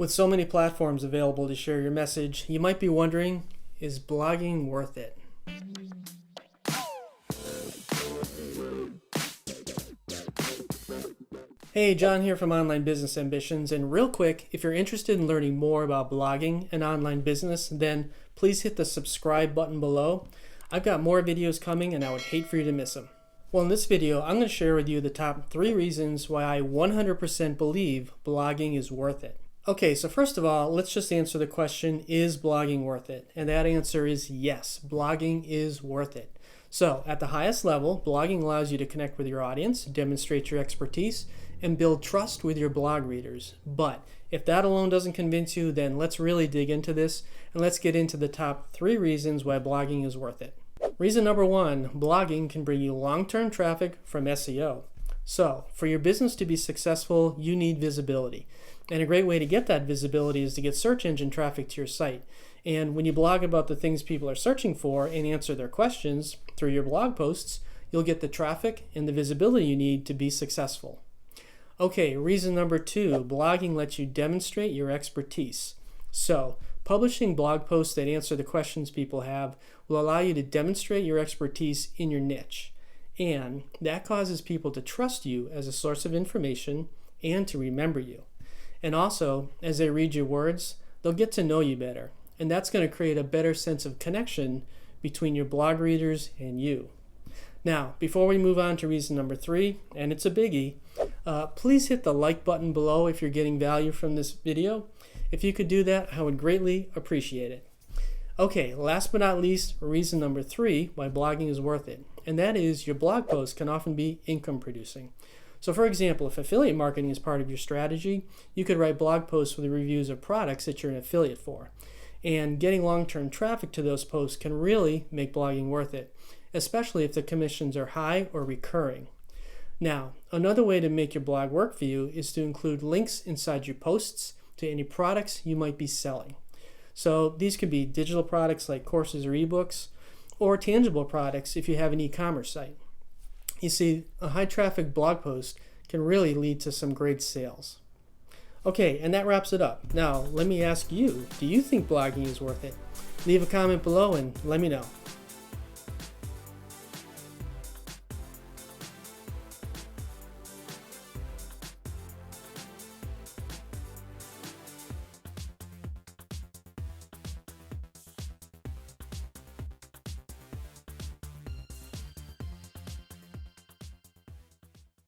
With so many platforms available to share your message, you might be wondering, is blogging worth it? Hey, John here from Online Business Ambitions, and real quick, if you're interested in learning more about blogging and online business, then please hit the subscribe button below. I've got more videos coming and I would hate for you to miss them. Well, in this video, I'm going to share with you the top 3 reasons why I 100% believe blogging is worth it. Okay, so first of all, let's just answer the question, is blogging worth it? And that answer is yes, blogging is worth it. So, at the highest level, blogging allows you to connect with your audience, demonstrate your expertise, and build trust with your blog readers. But if that alone doesn't convince you, then let's really dig into this, and let's get into the top 3 reasons why blogging is worth it. Reason number 1, blogging can bring you long-term traffic from SEO. So, for your business to be successful, you need visibility. And a great way to get that visibility is to get search engine traffic to your site. And when you blog about the things people are searching for and answer their questions through your blog posts, you'll get the traffic and the visibility you need to be successful. Okay, reason number 2, blogging lets you demonstrate your expertise. So, publishing blog posts that answer the questions people have will allow you to demonstrate your expertise in your niche. And that causes people to trust you as a source of information and to remember you. And also, as they read your words, they'll get to know you better. And that's going to create a better sense of connection between your blog readers and you. Now, before we move on to reason number 3, and it's a biggie, please hit the like button below if you're getting value from this video. If you could do that, I would greatly appreciate it. Okay, last but not least, reason number 3 why blogging is worth it. And that is your blog posts can often be income producing. So for example, if affiliate marketing is part of your strategy, you could write blog posts with reviews of products that you're an affiliate for. And getting long-term traffic to those posts can really make blogging worth it, especially if the commissions are high or recurring. Now, another way to make your blog work for you is to include links inside your posts to any products you might be selling. So these could be digital products like courses or ebooks, or tangible products if you have an e-commerce site. You see, a high traffic blog post can really lead to some great sales. Okay, and that wraps it up. Now, let me ask you, do you think blogging is worth it? Leave a comment below and let me know.